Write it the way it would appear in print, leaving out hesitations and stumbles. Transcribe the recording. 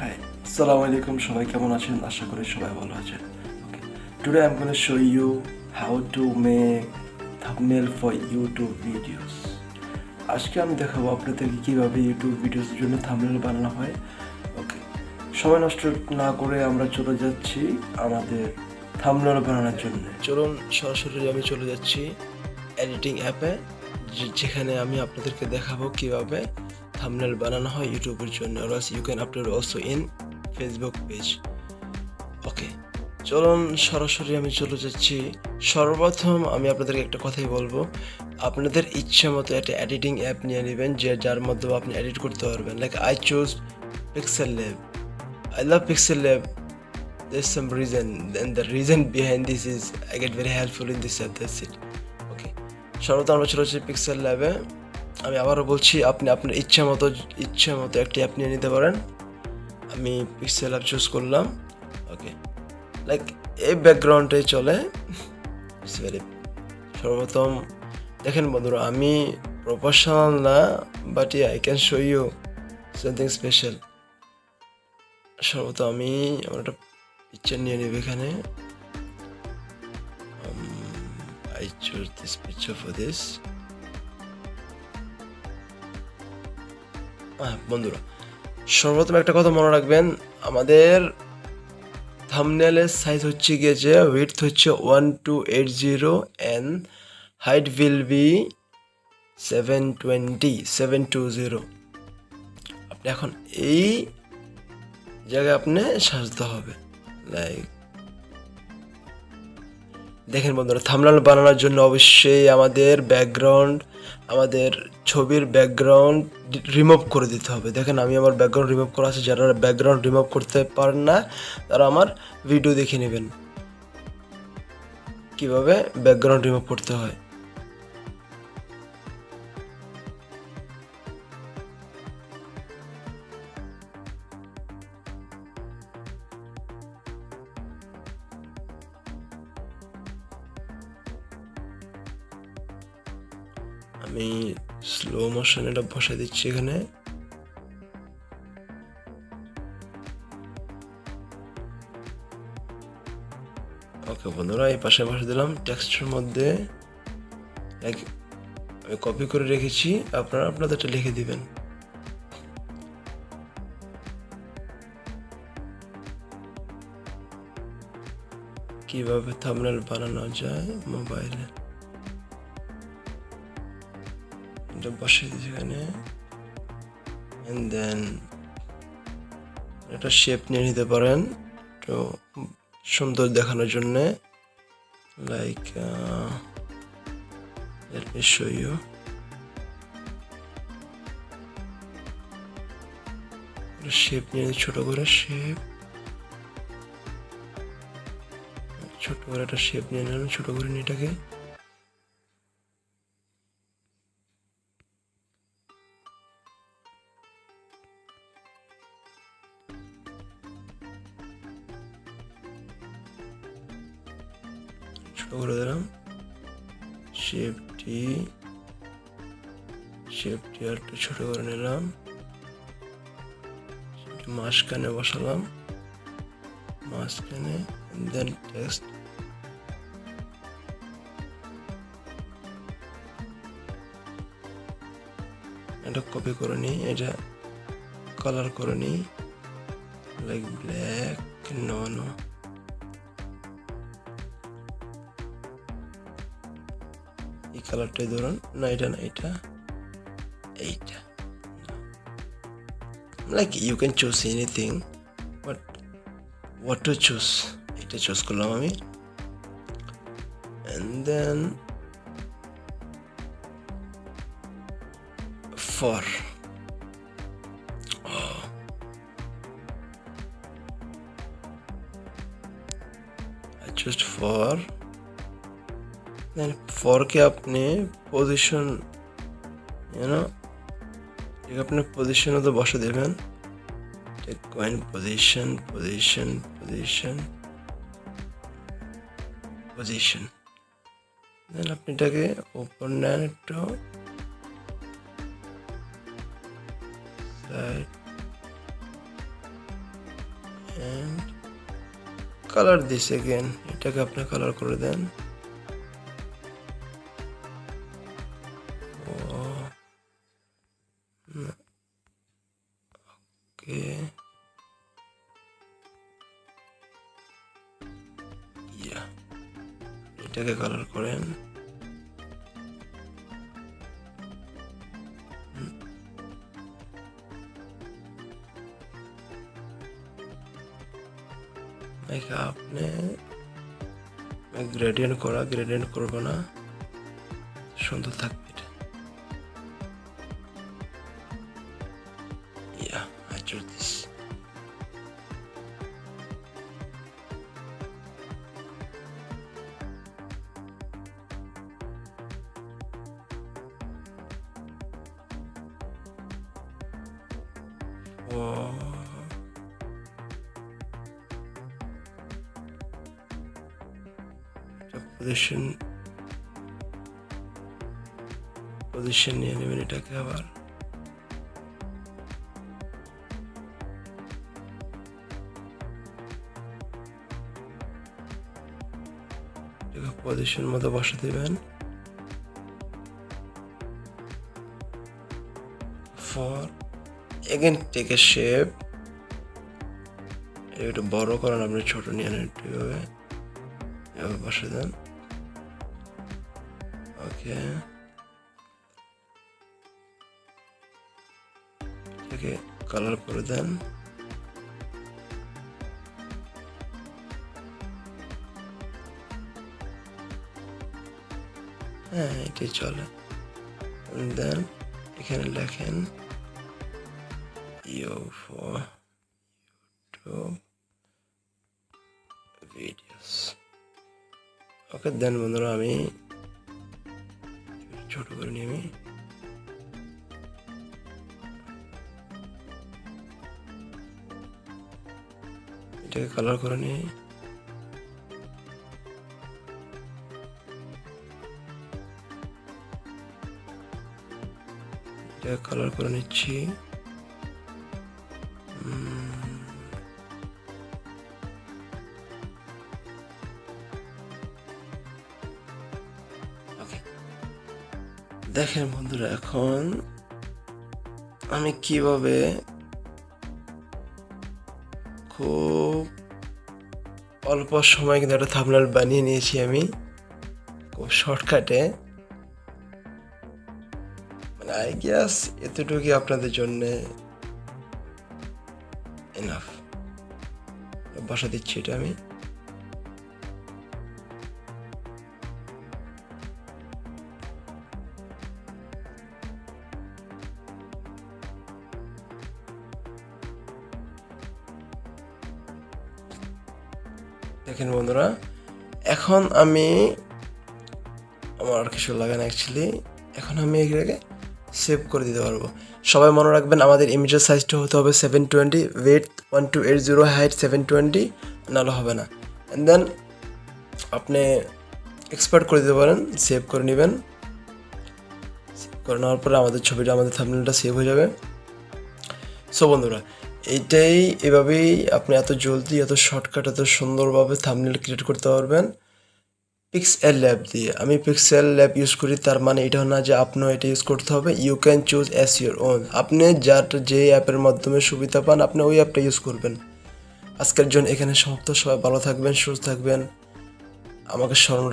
Hi, Assalamu alaikum. সবাই কেমন আছেন? আশা করি সবাই ভালো আছেন। Okay. Today I'm going to show you how to make thumbnail for YouTube videos. আজকে আমি দেখাবো আপনাদেরকে কিভাবে YouTube ভিডিওর জন্য thumbnail বানানো হয়। ওকে, সময় নষ্ট না করে আমরা চলে যাচ্ছি আমাদের thumbnail বানানোর জন্য। চলুন সরাসরি আমি চলে যাচ্ছি এডিটিং অ্যাপে, যেখানে আমি আপনাদেরকে দেখাবো কিভাবে thumbnail বানানো হয় ইউটিউবের জন্য, or else you can upload also in Facebook page. ওকে, চলুন সরাসরি আমি চলে যাচ্ছি। সর্বপ্রথম আমি আপনাদেরকে একটা কথাই বলবো, আপনাদের ইচ্ছা মতো একটা এডিটিং অ্যাপ নিয়ে নেবেন যার মাধ্যমে আপনি এডিট করতে পারবেন। Like I chose Pixellab. I love Pixellab. There's some reason, and the reason behind this is I get very helpful in this app. That's it. ওকে, সর্বপ্রথম আমরা চলে যাচ্ছি Pixellab-এ। আমি আবারও বলছি, আপনি আপনার ইচ্ছা মতো একটি অ্যাপ নিয়ে নিতে পারেন। আমি Pixellab চুজ করলাম। ওকে, লাইক এই ব্যাকগ্রাউন্ডে চলে। সর্বপ্রথম দেখেন বন্ধুরা, আমি প্রফেশনাল না, but I can show you something special. সর্বপ্রথম আমি আমার একটা পিকচার নিয়ে নেব এখানে। I choose this picture for this. বন্ধুরা, সর্বপ্রথম একটা কথা মনে রাখবেন, আমাদের থাম্বনেলের সাইজ হচ্ছে গিয়ে যে উইডথ হচ্ছে 1280 and height will be 720। আপনি এখন এই জায়গায় আপনি সাজতে হবে। লাইক দেখেন বন্ধুরা, থাম্বনেল বানানোর জন্য অবশ্যই আমাদের ছবির ব্যাকগ্রাউন্ড রিমুভ করে দিতে হবে। দেখেন আমি আমার ব্যাকগ্রাউন্ড রিমুভ করা আছে। যারা ব্যাকগ্রাউন্ড রিমুভ করতে পারেন না, তারা আমার ভিডিও দেখে নেবেন কিভাবে ব্যাকগ্রাউন্ড রিমুভ করতে হয়। আমি স্লো মোশন এটা বসে দিচ্ছি এখানে। ওকে বন্ধুরা, এই পাশে বসে দিলাম। টেক্সটের মধ্যে আমি কপি করে রেখেছি, আপনারা আপনাদেরটা লিখে দিবেন। কিভাবে থাম্বনেল বানানো যায় মোবাইলে, বসে দিচ্ছি এখানে। এন্ড দেন একটা শেপ নিয়ে নিতে পারেন তো সুন্দর দেখানোর জন্য। Like let me show you. Shape নিয়ে ছোট করে একটা শেপ নিয়ে নিলাম, ছোট করে নিয়ে এটাকে ছোট করে দিলাম। শেপটি আর একটু ছোট করে নিলাম, মাঝখানে বসালাম, মাঝখানে। দেন টেক্সট, এটা কপি করে নিই, এটা কালার করে নিই, লাইক ব্ল্যাক। নো এই কালারটাই ধরুন। না, এটা এইটা like you can choose anything, but what to choose, এটা চুজ করলাম আমি। And then for I chose for. Then ফরকে আপনি পজিশন, আপনি পজিশনে তো বসে দেবেন। পজিশন। দেন আপনি এটাকে উপর নেন একটু, and color this again, এটাকে আপনি কালার করে দেন। ওকে, এটাকে কালার করেন। আপনি গ্রেডিয়েন্ট করবো না, সুন্দর থাকবে এটা। I choose this. পজিশন নিয়ে নেবেন এটাকে আবার। পজিশন মতো বসে দেবেন। For again take a shape, একটু বড় করেন, আপনি ছোট নিয়ে নেন একটু এভাবে বসে দেন। ওকে, এটাকে কালার করে দেন। হ্যাঁ, এটাই চলে। দেন এখানে লেখেন for YouTube videos. ওকে, দেন বন্ধুরা আমি ছোট করে নিয়ে এটাকে কালার করে নিই। এটাকে কালার করে নিচ্ছি। দেখেন বন্ধুরা, এখন আমি কিভাবে খুব অল্প সময় কিন্তু একটা থাম্বনেল বানিয়ে নিয়েছি আমি খুব শর্টকাটে। মানে আই গেস এতটুকুই আপনাদের জন্য এনাফ। বসা দিচ্ছি এটা আমি। দেখেন বন্ধুরা, এখন আমি আমার আর কিছু লাগে না অ্যাকচুয়ালি। এখন আমি এটাকে সেভ করে দিতে পারবো। সবাই মনে রাখবেন, আমাদের ইমেজের সাইজটা হতে হবে 720, ওয়েট 1280, হাইট 720, নাহলে হবে না। অ্যান্ড দেন আপনি এক্সপার্ট করে দিতে পারেন, সেভ করে নেবেন। সেভ করে নেওয়ার পরে আমাদের ছবিটা, আমাদের থাম্বনেলটা সেভ হয়ে যাবে। সো বন্ধুরা, এইটাই, এভাবেই আপনি এত জলদি, এত শর্টকাট, এত সুন্দরভাবে থাম্বনেল ক্রিয়েট করতে পারবেন Pixellab দিয়ে। আমি Pixellab ইউজ করি, তার মানে এটা না যে আপনিও এটা ইউজ করতে হবে। You can choose as your own. আপনি যে অ্যাপের মাধ্যমে সুবিধা পান, আপনি ওই অ্যাপটা ইউজ করবেন। আজকের জন্য এখানে সমাপ্ত। সবাই ভালো থাকবেন, সুস্থ থাকবেন, আমাকে স্মরণ